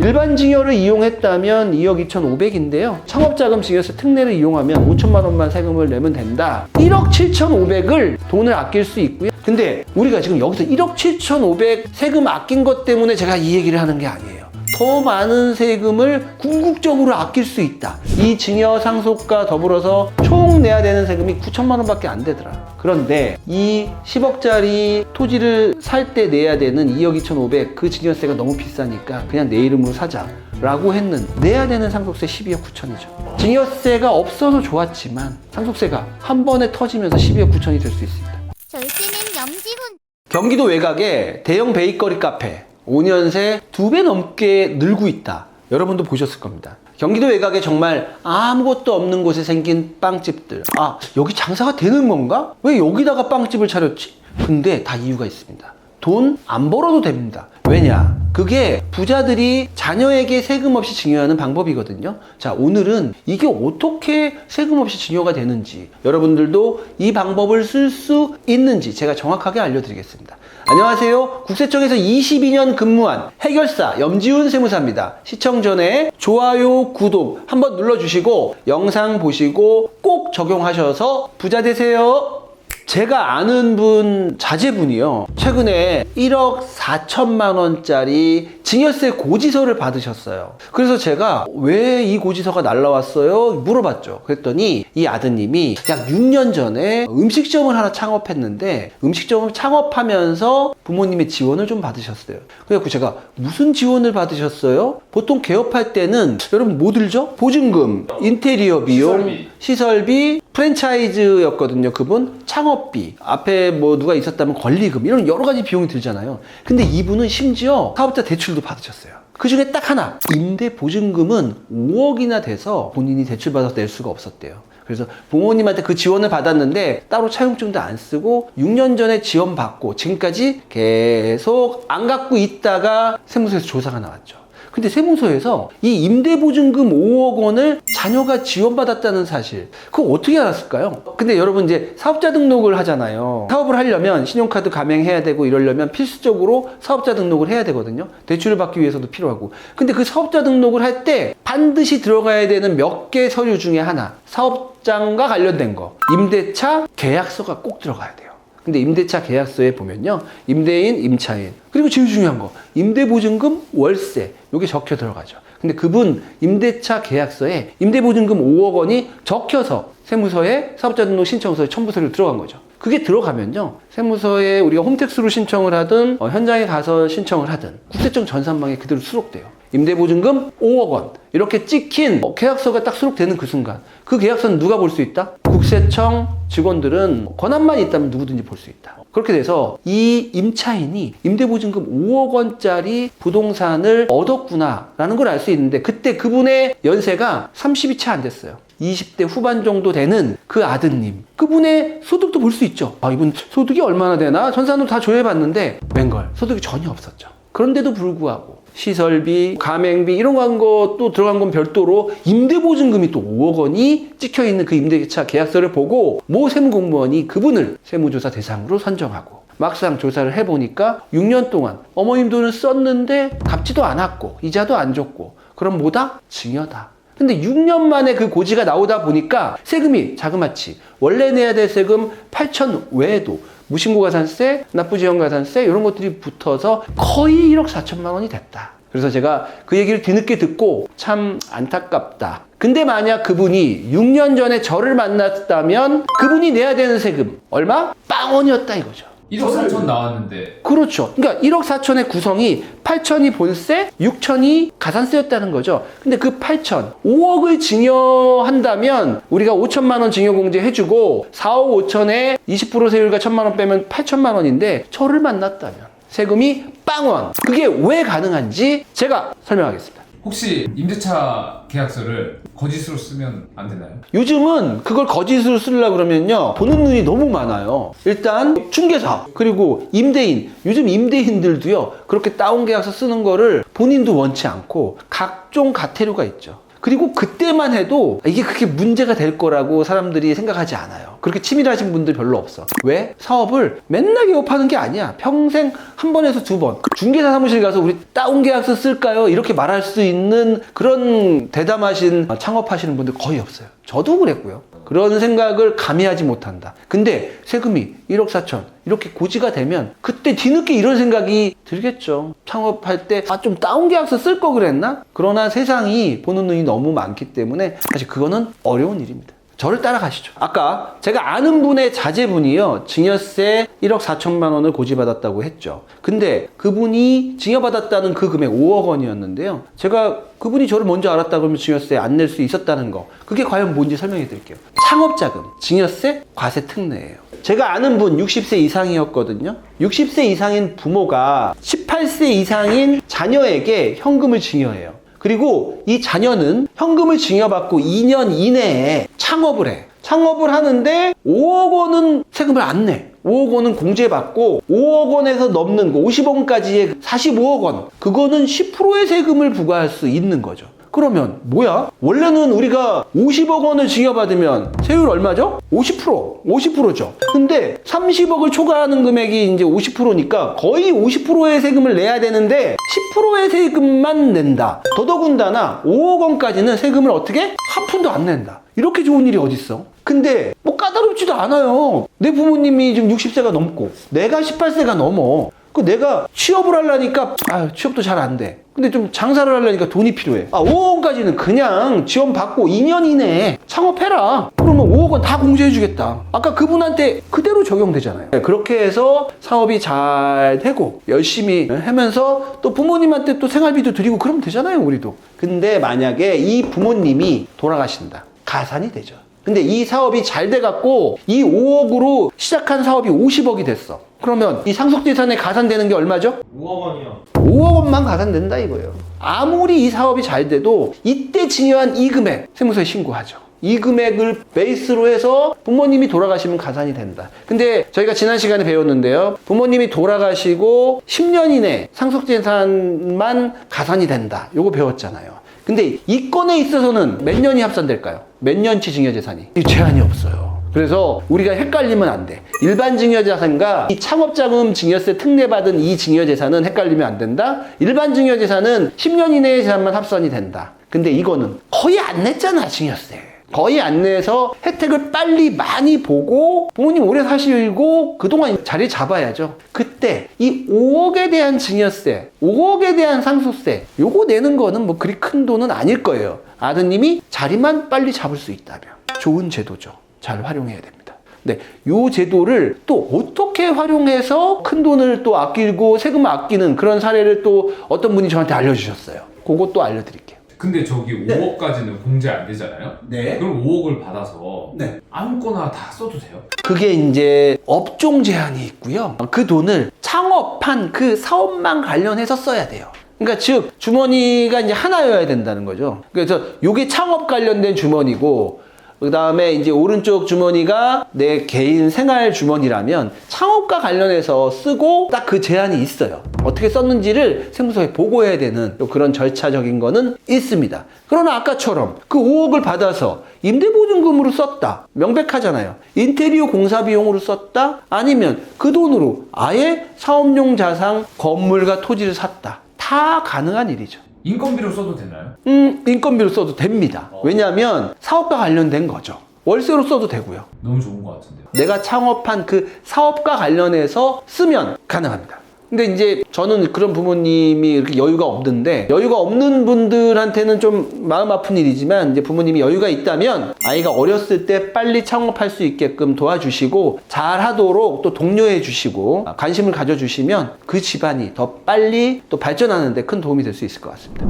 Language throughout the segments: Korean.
일반 증여를 이용했다면 2억 2,500인데요. 창업자금 증여세 특례를 이용하면 5천만 원만 세금을 내면 된다. 1억 7,500을 돈을 아낄 수 있고요. 근데 우리가 지금 여기서 1억 7,500 세금 아낀 것 때문에 제가 이 얘기를 하는 게 아니에요. 더 많은 세금을 궁극적으로 아낄 수 있다. 이 증여 상속과 더불어서 총 내야 되는 세금이 9천만 원밖에 안 되더라. 그런데 이 10억짜리 토지를 살 때 내야 되는 2억 2,500 그 증여세가 너무 비싸니까 그냥 내 이름으로 사자 라고 했는 내야 되는 상속세 12억 9천이죠. 증여세가 없어서 좋았지만 상속세가 한 번에 터지면서 12억 9천이 될 수 있습니다. 절세는 염지훈. 경기도 외곽에 대형 베이커리 카페 5년 새 2배 넘게 늘고 있다. 여러분도 보셨을 겁니다. 경기도 외곽에 정말 아무것도 없는 곳에 생긴 빵집들. 아, 여기 장사가 되는 건가? 왜 여기다가 빵집을 차렸지? 근데 다 이유가 있습니다. 돈 안 벌어도 됩니다. 왜냐? 그게 부자들이 자녀에게 세금 없이 증여하는 방법이거든요. 자, 오늘은 이게 어떻게 세금 없이 증여가 되는지, 여러분들도 이 방법을 쓸 수 있는지 제가 정확하게 알려드리겠습니다. 안녕하세요. 국세청에서 22년 근무한 해결사 염지훈 세무사입니다. 시청 전에 좋아요, 구독 한번 눌러주시고 영상 보시고 꼭 적용하셔서 부자 되세요. 제가 아는 분, 자제분이요. 최근에 1억 4천만 원짜리 증여세 고지서를 받으셨어요. 그래서 제가 왜 이 고지서가 날라왔어요? 물어봤죠. 그랬더니 이 아드님이 약 6년 전에 음식점을 하나 창업했는데 음식점을 창업하면서 부모님의 지원을 좀 받으셨어요. 그래서 제가 무슨 지원을 받으셨어요? 보통 개업할 때는 여러분 뭐 들죠? 보증금, 인테리어 비용, 시설비 프랜차이즈였거든요. 그분 창업비, 앞에 뭐 누가 있었다면 권리금 이런 여러 가지 비용이 들잖아요. 근데 이분은 심지어 사업자 대출도 받으셨어요. 그 중에 딱 하나, 임대 보증금은 5억이나 돼서 본인이 대출받아서 낼 수가 없었대요. 그래서 부모님한테 그 지원을 받았는데 따로 차용증도 안 쓰고 6년 전에 지원받고 지금까지 계속 안 갖고 있다가 세무서에서 조사가 나왔죠. 근데 세무서에서 이 임대보증금 5억 원을 자녀가 지원받았다는 사실, 그거 어떻게 알았을까요? 근데 여러분 이제 사업자 등록을 하잖아요. 사업을 하려면 신용카드 가맹해야 되고 이러려면 필수적으로 사업자 등록을 해야 되거든요. 대출을 받기 위해서도 필요하고. 근데 그 사업자 등록을 할 때 반드시 들어가야 되는 몇 개 서류 중에 하나, 사업장과 관련된 거, 임대차 계약서가 꼭 들어가야 돼요. 근데 임대차 계약서에 보면요, 임대인, 임차인, 그리고 제일 중요한 거 임대보증금, 월세, 요게 적혀 들어가죠. 근데 그분 임대차 계약서에 임대보증금 5억 원이 적혀서 세무서에 사업자 등록 신청서에 첨부서류 들어간 거죠. 그게 들어가면요, 세무서에 우리가 홈택스로 신청을 하든 현장에 가서 신청을 하든 국세청 전산망에 그대로 수록돼요. 임대보증금 5억 원 이렇게 찍힌 계약서가 딱 수록되는 그 순간, 그 계약서는 누가 볼 수 있다? 국세청 직원들은 권한만 있다면 누구든지 볼 수 있다. 그렇게 돼서 이 임차인이 임대보증금 5억 원짜리 부동산을 얻었구나 라는 걸 알 수 있는데, 그때 그분의 연세가 30이 채 안 됐어요. 20대 후반 정도 되는 그 아드님, 그분의 소득도 볼 수 있죠. 아, 이분 소득이 얼마나 되나? 전산으로 다 조회해봤는데 웬걸 소득이 전혀 없었죠. 그런데도 불구하고 시설비, 가맹비 이런 것도 들어간 건 별도로 임대보증금이 또 5억 원이 찍혀있는 그 임대차 계약서를 보고 모 세무공무원이 그분을 세무조사 대상으로 선정하고, 막상 조사를 해보니까 6년 동안 어머님 돈을 썼는데 갚지도 않았고 이자도 안 줬고, 그럼 뭐다? 증여다. 근데 6년 만에 그 고지가 나오다 보니까 세금이 자그마치 원래 내야 될 세금 8천 외에도 무신고가산세, 납부지연가산세 이런 것들이 붙어서 거의 1억 4천만 원이 됐다. 그래서 제가 그 얘기를 뒤늦게 듣고 참 안타깝다. 근데 만약 그분이 6년 전에 저를 만났다면 그분이 내야 되는 세금 얼마? 빵원이었다 이거죠. 1억 4천 나왔는데. 그렇죠. 그러니까 1억 4천의 구성이 8천이 본세, 6천이 가산세였다는 거죠. 근데 그 8천, 5억을 증여한다면 우리가 5천만 원 증여공제 해주고 4억 5천에 20% 세율과 1천만 원 빼면 8천만 원인데 저를 만났다면 세금이 빵원. 그게 왜 가능한지 제가 설명하겠습니다. 혹시 임대차 계약서를 거짓으로 쓰면 안 되나요? 요즘은 그걸 거짓으로 쓰려고 그러면요, 보는 눈이 너무 많아요. 일단 중개사, 그리고 임대인, 요즘 임대인들도요 그렇게 다운 계약서 쓰는 거를 본인도 원치 않고 각종 가태료가 있죠. 그리고 그때만 해도 이게 그렇게 문제가 될 거라고 사람들이 생각하지 않아요. 그렇게 치밀하신 분들 별로 없어. 왜? 사업을 맨날 개업하는 게 아니야. 평생 한 번에서 두 번. 중개사 사무실 가서 우리 다운계약서 쓸까요? 이렇게 말할 수 있는 그런 대담하신 창업하시는 분들 거의 없어요. 저도 그랬고요. 그런 생각을 감히 하지 못한다. 근데 세금이 1억 4천 이렇게 고지가 되면 그때 뒤늦게 이런 생각이 들겠죠. 창업할 때 좀 다운계약서 쓸 거 그랬나? 그러나 세상이 보는 눈이 너무 많기 때문에 사실 그거는 어려운 일입니다. 저를 따라가시죠. 아까 제가 아는 분의 자제분이요, 증여세 1억 4천만 원을 고지받았다고 했죠. 근데 그분이 증여받았다는 그 금액 5억 원이었는데요. 제가 그분이 저를 먼저 알았다 그러면 증여세 안 낼 수 있었다는 거, 그게 과연 뭔지 설명해 드릴게요. 창업자금, 증여세, 과세 특례예요. 제가 아는 분 60세 이상이었거든요. 60세 이상인 부모가 18세 이상인 자녀에게 현금을 증여해요. 그리고 이 자녀는 현금을 증여받고 2년 이내에 창업을 해. 창업을 하는데 5억 원은 세금을 안 내. 5억 원은 공제받고 5억 원에서 넘는 거 50억 원까지의 45억 원, 그거는 10%의 세금을 부과할 수 있는 거죠. 그러면 뭐야? 원래는 우리가 50억 원을 증여받으면 세율 얼마죠? 50%죠. 근데 30억을 초과하는 금액이 이제 50%니까 거의 50%의 세금을 내야 되는데 10%의 세금만 낸다. 더더군다나 5억 원까지는 세금을 어떻게? 한 푼도 안 낸다. 이렇게 좋은 일이 어딨어? 근데 뭐 까다롭지도 않아요. 내 부모님이 지금 60세가 넘고 내가 18세가 넘어. 그 내가 취업을 하려니까 취업도 잘 안 돼. 근데 좀 장사를 하려니까 돈이 필요해. 5억 원까지는 그냥 지원받고 2년 이내에 창업해라. 그러면 5억 원 다 공제해 주겠다. 아까 그분한테 그대로 적용되잖아요. 그렇게 해서 사업이 잘 되고 열심히 하면서 또 부모님한테 또 생활비도 드리고 그러면 되잖아요, 우리도. 근데 만약에 이 부모님이 돌아가신다. 가산이 되죠. 근데 이 사업이 잘 돼갖고 이 5억으로 시작한 사업이 50억이 됐어. 그러면 이 상속재산에 가산되는 게 얼마죠? 5억 원이요. 5억 원만 가산된다 이거예요. 아무리 이 사업이 잘 돼도 이때 증여한 이 금액 세무서에 신고하죠. 이 금액을 베이스로 해서 부모님이 돌아가시면 가산이 된다. 근데 저희가 지난 시간에 배웠는데요. 부모님이 돌아가시고 10년 이내 상속재산만 가산이 된다. 요거 배웠잖아요. 근데 이 건에 있어서는 몇 년이 합산될까요? 몇 년치 증여재산이? 제한이 없어요. 그래서 우리가 헷갈리면 안 돼. 일반 증여재산과 이 창업자금 증여세 특례받은 이 증여재산은 헷갈리면 안 된다. 일반 증여재산은 10년 이내의 재산만 합산이 된다. 근데 이거는 거의 안 냈잖아, 증여세. 거의 안 내서 혜택을 빨리 많이 보고 부모님 오래 사시고 그동안 자리 잡아야죠. 그때 이 5억에 대한 증여세, 5억에 대한 상속세 요거 내는 거는 뭐 그리 큰 돈은 아닐 거예요. 아드님이 자리만 빨리 잡을 수 있다면 좋은 제도죠. 잘 활용해야 됩니다. 네, 요 제도를 또 어떻게 활용해서 큰 돈을 또 아끼고 세금 아끼는 그런 사례를 또 어떤 분이 저한테 알려주셨어요. 그것도 알려드릴게요. 근데 저기 5억까지는 공제 안 되잖아요? 네. 그럼 5억을 받아서 네. 아무거나 다 써도 돼요? 그게 이제 업종 제한이 있고요. 그 돈을 창업한 그 사업만 관련해서 써야 돼요. 그러니까 즉 주머니가 이제 하나여야 된다는 거죠. 그래서 요게 창업 관련된 주머니고 그 다음에 이제 오른쪽 주머니가 내 개인 생활 주머니라면 창업과 관련해서 쓰고 딱 그 제한이 있어요. 어떻게 썼는지를 세무서에 보고해야 되는 그런 절차적인 거는 있습니다. 그러나 아까처럼 그 5억을 받아서 임대보증금으로 썼다. 명백하잖아요. 인테리어 공사 비용으로 썼다. 아니면 그 돈으로 아예 사업용 자산, 건물과 토지를 샀다. 다 가능한 일이죠. 인건비로 써도 되나요? 인건비로 써도 됩니다. 왜냐하면 사업과 관련된 거죠. 월세로 써도 되고요. 너무 좋은 것 같은데요. 내가 창업한 그 사업과 관련해서 쓰면 가능합니다. 근데 이제 저는 그런 부모님이 이렇게 여유가 없는데, 여유가 없는 분들한테는 좀 마음 아픈 일이지만 이제 부모님이 여유가 있다면 아이가 어렸을 때 빨리 창업할 수 있게끔 도와주시고 잘 하도록 또 독려해 주시고 관심을 가져주시면 그 집안이 더 빨리 또 발전하는 데 큰 도움이 될 수 있을 것 같습니다.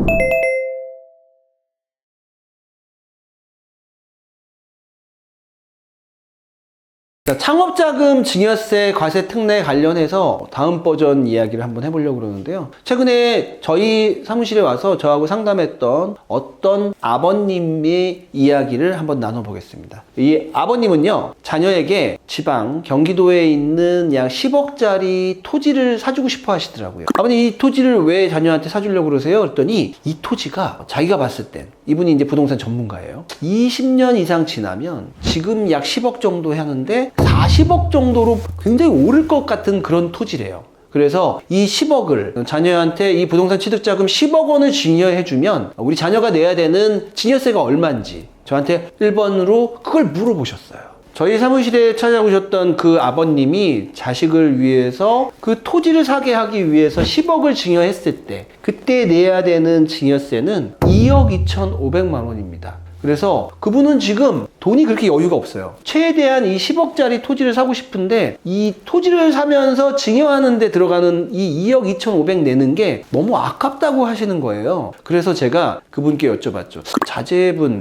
자, 창업자금 증여세 과세 특례 관련해서 다음 버전 이야기를 한번 해보려고 그러는데요. 최근에 저희 사무실에 와서 저하고 상담했던 어떤 아버님의 이야기를 한번 나눠보겠습니다. 이 아버님은요, 자녀에게 지방 경기도에 있는 약 10억짜리 토지를 사주고 싶어 하시더라고요. 아버님, 이 토지를 왜 자녀한테 사주려고 그러세요? 그랬더니 이 토지가 자기가 봤을 땐, 이분이 이제 부동산 전문가예요, 20년 이상 지나면 지금 약 10억 정도 하는데 40억 정도로 굉장히 오를 것 같은 그런 토지래요. 그래서 이 10억을 자녀한테 이 부동산 취득자금 10억 원을 증여해주면 우리 자녀가 내야 되는 증여세가 얼마인지 저한테 1번으로 그걸 물어보셨어요. 저희 사무실에 찾아오셨던 그 아버님이 자식을 위해서 그 토지를 사게 하기 위해서 10억을 증여했을 때 그때 내야 되는 증여세는 2억 2,500만 원입니다. 그래서 그분은 지금 돈이 그렇게 여유가 없어요. 최대한 이 10억짜리 토지를 사고 싶은데 이 토지를 사면서 증여하는 데 들어가는 이 2억 2,500 내는 게 너무 아깝다고 하시는 거예요. 그래서 제가 그분께 여쭤봤죠.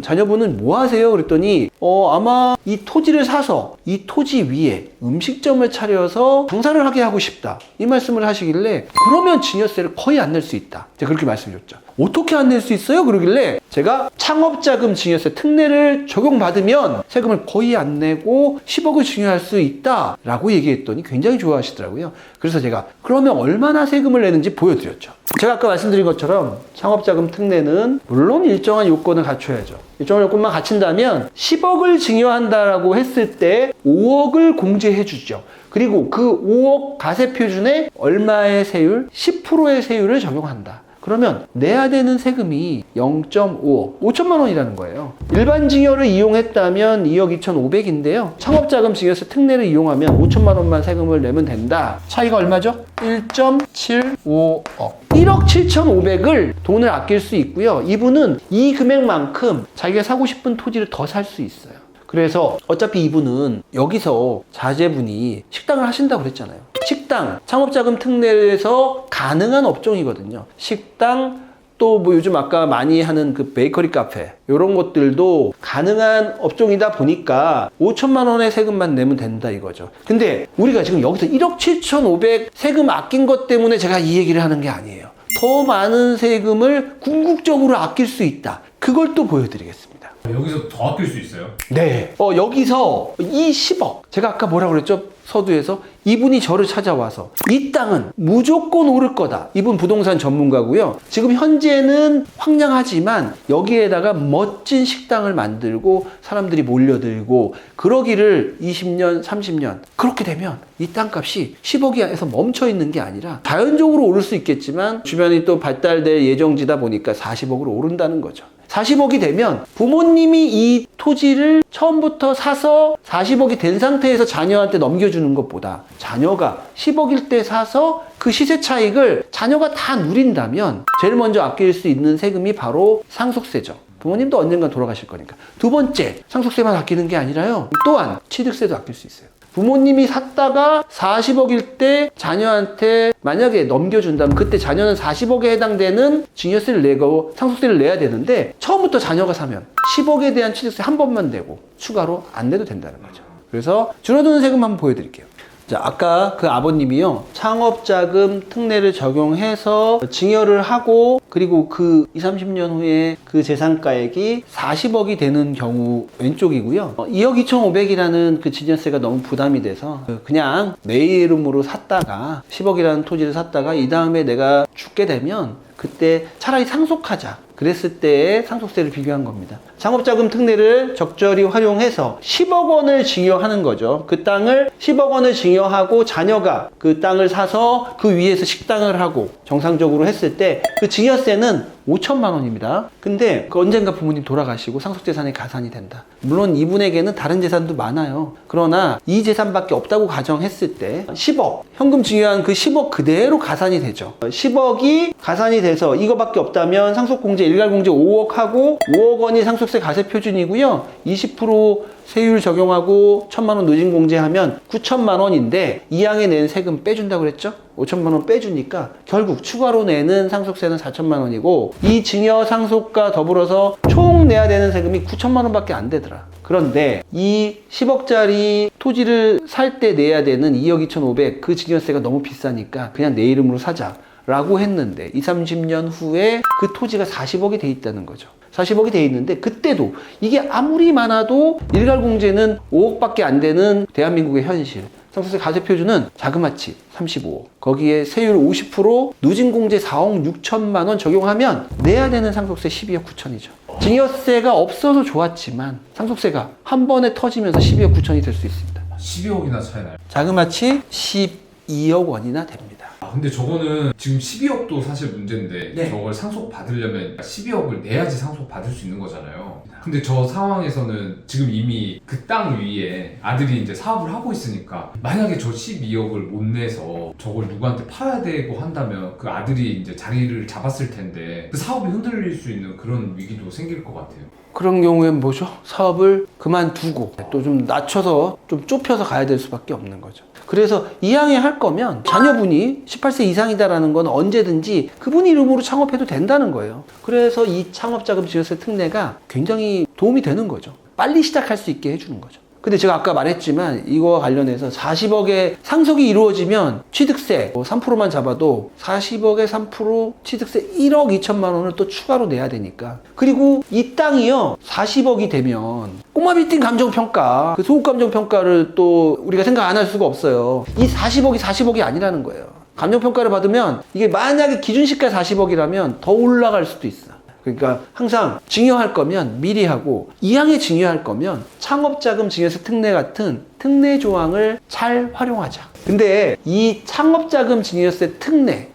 자녀분은 뭐 하세요? 그랬더니 아마 이 토지를 사서 이 토지 위에 음식점을 차려서 장사를 하게 하고 싶다, 이 말씀을 하시길래 그러면 증여세를 거의 안 낼 수 있다, 제가 그렇게 말씀드렸죠. 어떻게 안 낼 수 있어요? 그러길래 제가 창업자금 증여세 특례를 적용받으면 세금을 거의 안 내고 10억을 증여할 수 있다 라고 얘기했더니 굉장히 좋아하시더라고요. 그래서 제가 그러면 얼마나 세금을 내는지 보여드렸죠. 제가 아까 말씀드린 것처럼 창업자금 특례는 물론 일정한 요건을 갖춰야죠. 일정한 요건만 갖춘다면 10억을 증여한다라고 했을 때 5억을 공제해 주죠. 그리고 그 5억 과세 표준에 얼마의 세율? 10%의 세율을 적용한다. 그러면 내야 되는 세금이 0.5억, 5천만 원이라는 거예요. 일반 증여를 이용했다면 2억 2,500인데요. 창업자금 증여세 특례를 이용하면 5천만 원만 세금을 내면 된다. 차이가 얼마죠? 1.75억. 1억 7,500을 돈을 아낄 수 있고요. 이분은 이 금액만큼 자기가 사고 싶은 토지를 더 살 수 있어요. 그래서 어차피 이분은 여기서 자제분이 식당을 하신다고 그랬잖아요. 식당, 창업자금 특례에서 가능한 업종이거든요. 식당, 또 뭐 요즘 아까 많이 하는 그 베이커리 카페, 이런 것들도 가능한 업종이다 보니까 5천만 원의 세금만 내면 된다 이거죠. 근데 우리가 지금 여기서 1억 7,500 세금 아낀 것 때문에 제가 이 얘기를 하는 게 아니에요. 더 많은 세금을 궁극적으로 아낄 수 있다. 그걸 또 보여드리겠습니다. 여기서 더 아낄 수 있어요? 네. 여기서 이 10억, 제가 아까 뭐라고 그랬죠? 서두에서 이분이 저를 찾아와서 이 땅은 무조건 오를 거다. 이분 부동산 전문가고요. 지금 현재는 황량하지만 여기에다가 멋진 식당을 만들고 사람들이 몰려들고 그러기를 20년, 30년 그렇게 되면 이 땅값이 10억에서 멈춰 있는 게 아니라 자연적으로 오를 수 있겠지만 주변이 또 발달될 예정지다 보니까 40억으로 오른다는 거죠. 40억이 되면 부모님이 이 토지를 처음부터 사서 40억이 된 상태에서 자녀한테 넘겨주는 것보다 자녀가 10억일 때 사서 그 시세 차익을 자녀가 다 누린다면 제일 먼저 아낄 수 있는 세금이 바로 상속세죠. 부모님도 언젠가 돌아가실 거니까. 두 번째, 상속세만 아끼는 게 아니라요, 또한 취득세도 아낄 수 있어요. 부모님이 샀다가 40억일 때 자녀한테 만약에 넘겨준다면 그때 자녀는 40억에 해당되는 증여세를 내고 상속세를 내야 되는데 처음부터 자녀가 사면 10억에 대한 취득세 한 번만 내고 추가로 안 내도 된다는 거죠. 그래서 줄어드는 세금 한번 보여드릴게요. 자, 아까 그 아버님이요, 창업자금 특례를 적용해서 증여를 하고 그리고 그 20, 30년 후에 그 재산가액이 40억이 되는 경우 왼쪽이고요. 2억 2,500이라는 그 증여세가 너무 부담이 돼서 그냥 내 이름으로 샀다가 10억이라는 토지를 샀다가 이 다음에 내가 죽게 되면 그때 차라리 상속하자, 그랬을 때의 상속세를 비교한 겁니다. 창업자금 특례를 적절히 활용해서 10억 원을 증여하는 거죠. 그 땅을 10억 원을 증여하고 자녀가 그 땅을 사서 그 위에서 식당을 하고 정상적으로 했을 때 그 증여세는 5천만 원입니다. 근데 그 언젠가 부모님 돌아가시고 상속재산이 가산이 된다. 물론 이분에게는 다른 재산도 많아요. 그러나 이 재산밖에 없다고 가정했을 때 10억, 현금 증여한 그 10억 그대로 가산이 되죠. 10억이 가산이 돼서 이거밖에 없다면 상속공제, 일괄공제 5억 하고 5억 원이 상속세 가세 표준이고요. 20% 세율 적용하고 1,000만 원 누진 공제하면 9천만 원인데 이 양에 낸 세금 빼준다고 그랬죠? 5천만 원 빼주니까 결국 추가로 내는 상속세는 4천만 원이고 이 증여 상속과 더불어서 총 내야 되는 세금이 9천만 원밖에 안 되더라. 그런데 이 10억짜리 토지를 살 때 내야 되는 2억 2,500 그 증여세가 너무 비싸니까 그냥 내 이름으로 사자 라고 했는데 20, 30년 후에 그 토지가 40억이 돼 있다는 거죠. 40억이 돼 있는데 그때도 이게 아무리 많아도 일괄공제는 5억밖에 안 되는 대한민국의 현실. 상속세 과세표준은 자그마치 35억. 거기에 세율 50%, 누진공제 4억 6천만 원 적용하면 내야 되는 상속세 12억 9천이죠. 증여세가 없어서 좋았지만 상속세가 한 번에 터지면서 12억 9천이 될 수 있습니다. 12억이나 차이 나요. 자그마치 12억 원이나 됩니다. 근데 저거는 지금 12억도 사실 문제인데 네. 저걸 상속 받으려면 12억을 내야지 상속 받을 수 있는 거잖아요. 근데 저 상황에서는 지금 이미 그 땅 위에 아들이 이제 사업을 하고 있으니까 만약에 저 12억을 못 내서 저걸 누구한테 팔아야 되고 한다면 그 아들이 이제 자리를 잡았을 텐데 그 사업이 흔들릴 수 있는 그런 위기도 생길 것 같아요. 그런 경우엔 뭐죠? 사업을 그만두고 또 좀 낮춰서 좀 좁혀서 가야 될 수밖에 없는 거죠. 그래서 이왕에 할 거면 자녀분이 18세 이상이다라는 건 언제든지 그분 이름으로 창업해도 된다는 거예요. 그래서 이 창업자금 증여세 특례가 굉장히 도움이 되는 거죠. 빨리 시작할 수 있게 해주는 거죠. 근데 제가 아까 말했지만 이거와 관련해서 40억의 상속이 이루어지면 취득세 3%만 잡아도 40억의 3% 취득세 1억 2천만 원을 또 추가로 내야 되니까. 그리고 이 땅이요 40억이 되면 꼬마 빌딩 감정평가 그 소득 감정평가를 또 우리가 생각 안 할 수가 없어요. 이 40억이 아니라는 거예요. 감정평가를 받으면 이게 만약에 기준시가 40억이라면 더 올라갈 수도 있어. 그러니까 항상 증여할 거면 미리 하고 이왕에 증여할 거면 창업자금 증여세 특례 같은 특례 조항을 잘 활용하자. 근데 이 창업자금 증여세 특례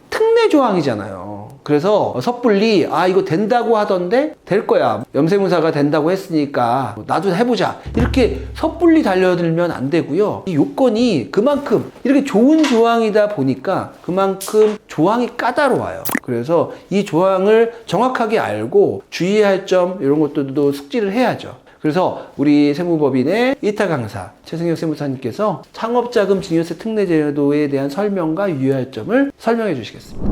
조항이잖아요. 그래서 섣불리 이거 된다고 하던데 될 거야. 염세무사가 된다고 했으니까 나도 해보자. 이렇게 섣불리 달려들면 안 되고요. 이 요건이 그만큼 이렇게 좋은 조항이다 보니까 그만큼 조항이 까다로워요. 그래서 이 조항을 정확하게 알고 주의해야 할 점 이런 것들도 숙지를 해야죠. 그래서 우리 세무법인의 이타 강사 최승혁 세무사님께서 창업자금 증여세 특례 제도에 대한 설명과 유의할 점을 설명해 주시겠습니다.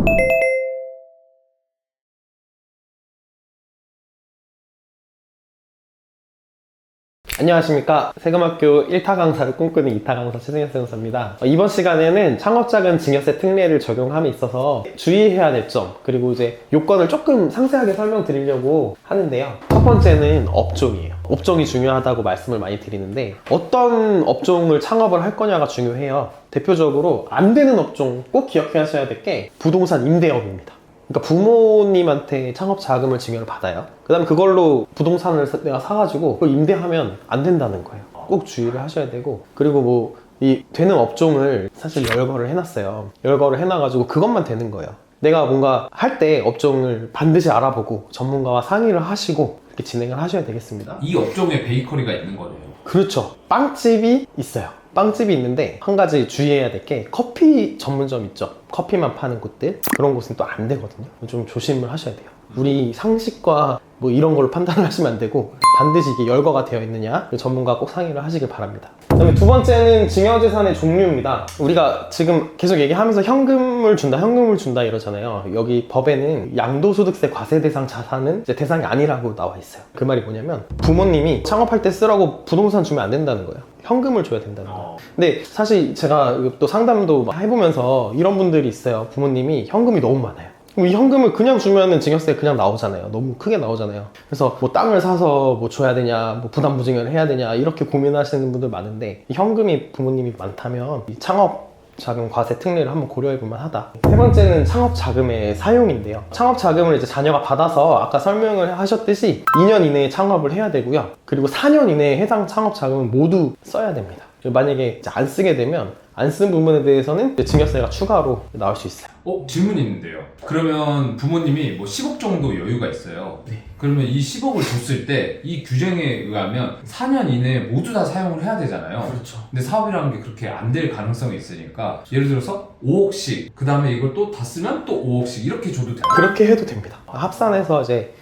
안녕하십니까. 세금학교 1타 강사를 꿈꾸는 2타 강사 최승현 세무사입니다. 이번 시간에는 창업자금 증여세 특례를 적용함에 있어서 주의해야 될 점, 그리고 이제 요건을 조금 상세하게 설명드리려고 하는데요. 첫 번째는 업종이에요. 업종이 중요하다고 말씀을 많이 드리는데 어떤 업종을 창업을 할 거냐가 중요해요. 대표적으로 안 되는 업종 꼭 기억해 하셔야 될 게 부동산 임대업입니다. 그러니까 부모님한테 창업 자금을 증여를 받아요. 그 다음에 그걸로 부동산을 내가 사가지고 그걸 임대하면 안 된다는 거예요. 꼭 주의를 하셔야 되고, 그리고 이 되는 업종을 사실 열거를 해놨어요. 열거를 해놔가지고 그것만 되는 거예요. 내가 뭔가 할 때 업종을 반드시 알아보고 전문가와 상의를 하시고 이렇게 진행을 하셔야 되겠습니다. 이 업종에 베이커리가 있는 거네요. 그렇죠. 빵집이 있어요. 빵집이 있는데 한 가지 주의해야 될 게 커피 전문점 있죠. 커피만 파는 곳들, 그런 곳은 또 안 되거든요. 좀 조심을 하셔야 돼요. 우리 상식과 뭐 이런 걸로 판단을 하시면 안 되고 반드시 이게 열거가 되어 있느냐 전문가와 꼭 상의를 하시길 바랍니다. 그 다음에 두 번째는 증여재산의 종류입니다. 우리가 지금 계속 얘기하면서 현금을 준다 이러잖아요. 여기 법에는 양도소득세 과세대상 자산은 이제 대상이 아니라고 나와 있어요. 그 말이 뭐냐면 부모님이 창업할 때 쓰라고 부동산 주면 안 된다는 거예요. 현금을 줘야 된다는 거예요. 근데 사실 제가 또 상담도 해보면서 이런 분들이 있어요. 부모님이 현금이 너무 많아요. 이 현금을 그냥 주면은 증여세 그냥 나오잖아요. 너무 크게 나오잖아요. 그래서 뭐 땅을 사서 뭐 줘야 되냐, 뭐 부담부증을 해야 되냐 이렇게 고민하시는 분들 많은데 이 현금이 부모님이 많다면 이 창업 자금 과세 특례를 한번 고려해 볼 만하다. 세 번째는 창업 자금의 사용인데요. 창업 자금을 이제 자녀가 받아서 아까 설명을 하셨듯이 2년 이내에 창업을 해야 되고요. 그리고 4년 이내에 해당 창업 자금은 모두 써야 됩니다. 만약에 이제 안 쓰게 되면 안 쓴 부분에 대해서는 증여세가 추가로 나올 수 있어요. 질문이 있는데요. 그러면 부모님이 뭐 10억 정도 여유가 있어요. 네. 그러면 이 10억을 줬을 때 이 규정에 의하면 4년 이내에 모두 다 사용을 해야 되잖아요. 그렇죠. 근데 사업이라는 게 그렇게 안 될 가능성이 있으니까 예를 들어서 5억씩 그 다음에 이걸 또 다 쓰면 또 5억씩 이렇게 줘도 돼요. 그렇게 해도 됩니다. 합산해서 이제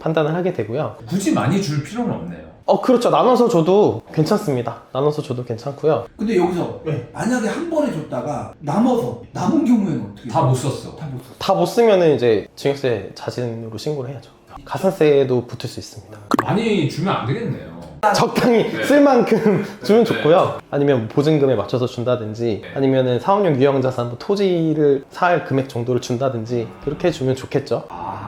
판단을 하게 되고요. 굳이 많이 줄 필요는 없네요. 그렇죠. 나눠서 줘도 괜찮습니다. 나눠서 줘도 괜찮고요. 근데 여기서 만약에 한 번에 줬다가 남은 경우에는 어떻게? 다 못 썼어. 다 못 쓰면은 이제 증여세 자진으로 신고를 해야죠. 가산세도 붙을 수 있습니다. 많이 주면 안 되겠네요. 적당히 네. 쓸 만큼 주면 네. 좋고요. 아니면 보증금에 맞춰서 준다든지, 네. 아니면은 사업용 유형자산 뭐 토지를 살 금액 정도를 준다든지 그렇게 해주면 좋겠죠.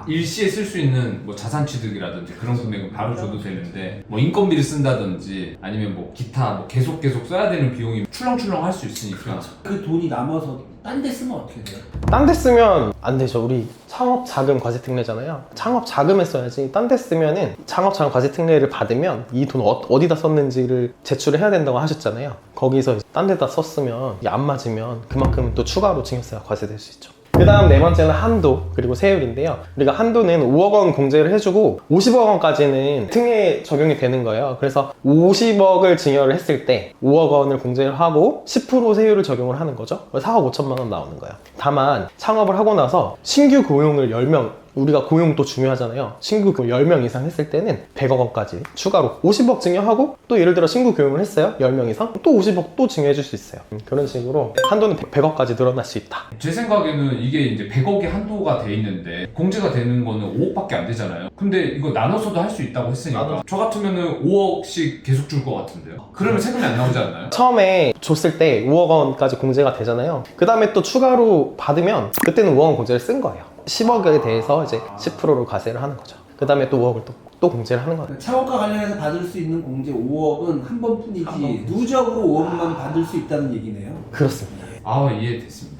일시에 쓸 수 있는 뭐 자산 취득이라든지 그런 금액은 바로 줘도 되는데 뭐 인건비를 쓴다든지 아니면 뭐 기타 뭐 계속 써야 되는 비용이 출렁출렁 할 수 있으니까 그 돈이 남아서 딴 데 쓰면 어떻게 돼요? 딴 데 쓰면 안 되죠. 우리 창업 자금 과세 특례잖아요. 창업 자금에 써야지. 딴 데 쓰면은 창업 자금 과세 특례를 받으면 이 돈 어디다 썼는지를 제출을 해야 된다고 하셨잖아요. 거기서 딴 데다 썼으면 이게 안 맞으면 그만큼 또 추가로 증여세가 과세될 수 있죠. 그 다음 네 번째는 한도 그리고 세율인데요. 우리가 한도는 5억 원 공제를 해주고 50억 원까지는 특례 적용이 되는 거예요. 그래서 50억을 증여를 했을 때 5억 원을 공제를 하고 10% 세율을 적용을 하는 거죠. 4억 5천만 원 나오는 거예요. 다만 창업을 하고 나서 신규 고용을 10명 우리가 고용도 중요하잖아요. 신규 10명 이상 했을 때는 100억 원까지 추가로 50억 증여하고 또 예를 들어 신규 고용을 했어요. 10명 이상 또 50억 또 증여해 줄 수 있어요. 그런 식으로 한도는 100억까지 늘어날 수 있다. 제 생각에는 이게 이제 100억의 한도가 돼 있는데 공제가 되는 거는 5억밖에 안 되잖아요. 근데 이거 나눠서도 할 수 있다고 했으니까 저 같으면은 5억씩 계속 줄 것 같은데요. 그러면 세금이 안 나오지 않나요? 처음에 줬을 때 5억 원까지 공제가 되잖아요. 그 다음에 또 추가로 받으면 그때는 5억 원 공제를 쓴 거예요. 10억에 대해서 이제 10%로 과세를 하는 거죠. 그 다음에 또 5억을 또 공제를 하는 거예요. 창업과 관련해서 받을 수 있는 공제 5억은 한 번뿐이지 누적으로 5억만 받을 수 있다는 얘기네요. 그렇습니다. 이해됐습니다.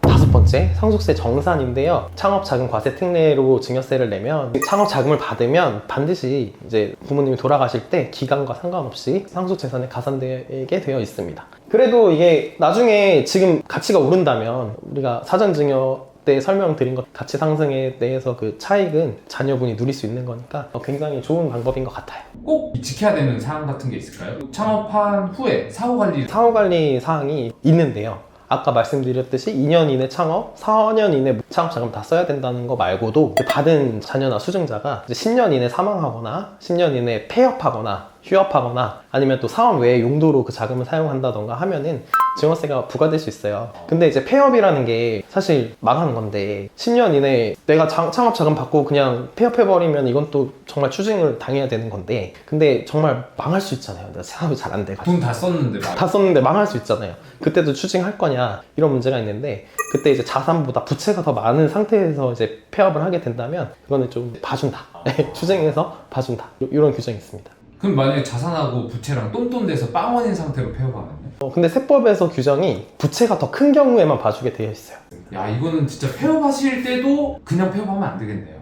다섯 번째, 상속세 정산인데요. 창업 자금 과세 특례로 증여세를 내면 창업 자금을 받으면 반드시 이제 부모님이 돌아가실 때 기간과 상관없이 상속재산에 가산되게 되어 있습니다. 그래도 이게 나중에 지금 가치가 오른다면 우리가 사전 증여 때 설명드린 것 가치 상승에 대해서 그 차익은 자녀분이 누릴 수 있는 거니까 굉장히 좋은 방법인 것 같아요. 꼭 지켜야 되는 사항 같은 게 있을까요? 창업한 후에 사후관리 사후관리 사항이 있는데요. 아까 말씀드렸듯이 2년 이내 창업, 4년 이내 창업 자금 다 써야 된다는 거 말고도 받은 자녀나 수증자가 이제 10년 이내 사망하거나 10년 이내 폐업하거나 휴업하거나 아니면 또 사업 외의 용도로 그 자금을 사용한다던가 하면은 증여세가 부과될 수 있어요. 근데 이제 폐업이라는 게 사실 망하는 건데 10년 이내에 내가 창업 자금 받고 그냥 폐업해버리면 이건 또 정말 추징을 당해야 되는 건데 근데 정말 망할 수 있잖아요. 내가 사업이 잘 안 돼가지고 돈 다 썼는데 다 썼는데 망할 수 있잖아요. 그때도 추징할 거냐 이런 문제가 있는데 그때 이제 자산보다 부채가 더 많은 상태에서 이제 폐업을 하게 된다면 그거는 좀 봐준다. 추징해서 봐준다. 이런 규정이 있습니다. 그럼 만약에 자산하고 부채랑 똔똔대서 빵원인 상태로 폐업하면요? 근데 세법에서 규정이 부채가 더 큰 경우에만 봐주게 되어 있어요. 야 이거는 진짜 폐업하실 때도 그냥 폐업하면 안 되겠네요.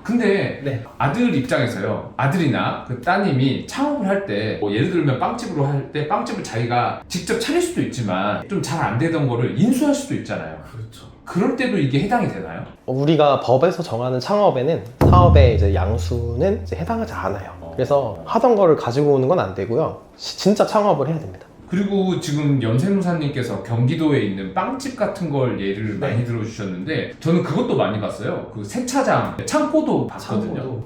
근데 네. 아들 입장에서요. 아들이나 그 따님이 창업을 할 때 뭐 예를 들면 빵집으로 할 때 빵집을 자기가 직접 차릴 수도 있지만 좀 잘 안 되던 거를 인수할 수도 있잖아요. 그렇죠. 그럴 때도 이게 해당이 되나요? 우리가 법에서 정하는 창업에는 사업의 이제 양수는 이제 해당하지 않아요. 그래서 하던 거를 가지고 오는 건 안 되고요. 진짜 창업을 해야 됩니다. 그리고 지금 염세무사님께서 경기도에 있는 빵집 같은 걸 예를 많이 들어주셨는데 저는 그것도 많이 봤어요. 그 세차장, 창고도 봤거든요.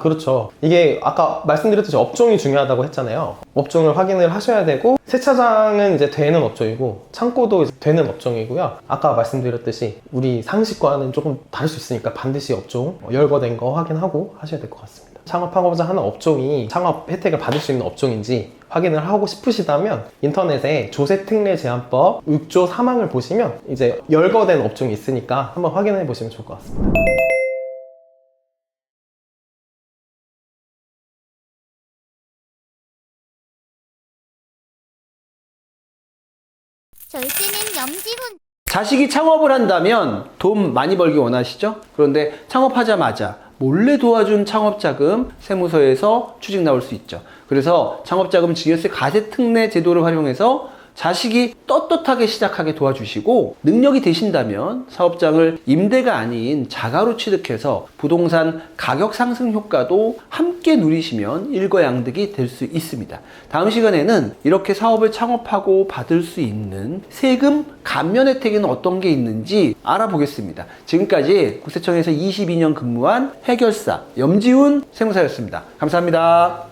그렇죠. 이게 아까 말씀드렸듯이 업종이 중요하다고 했잖아요. 업종을 확인을 하셔야 되고 세차장은 이제 되는 업종이고 창고도 이제 되는 업종이고요. 아까 말씀드렸듯이 우리 상식과는 조금 다를 수 있으니까 반드시 업종 열거된 거 확인하고 하셔야 될 것 같습니다. 창업하고자 하는 업종이 창업 혜택을 받을 수 있는 업종인지 확인을 하고 싶으시다면 인터넷에 조세특례제한법 6조 3항을 보시면 이제 열거된 업종이 있으니까 한번 확인해 보시면 좋을 것 같습니다. 절세는 염지훈. 자식이 창업을 한다면 돈 많이 벌기 원하시죠? 그런데 창업하자마자 몰래 도와준 창업자금 세무서에서 추징 나올 수 있죠. 그래서 창업자금 증여세 과세특례 제도를 활용해서 자식이 떳떳하게 시작하게 도와주시고 능력이 되신다면 사업장을 임대가 아닌 자가로 취득해서 부동산 가격 상승 효과도 함께 누리시면 일거양득이 될 수 있습니다. 다음 시간에는 이렇게 사업을 창업하고 받을 수 있는 세금 감면 혜택에는 어떤 게 있는지 알아보겠습니다. 지금까지 국세청에서 22년 근무한 해결사 염지훈 세무사였습니다. 감사합니다.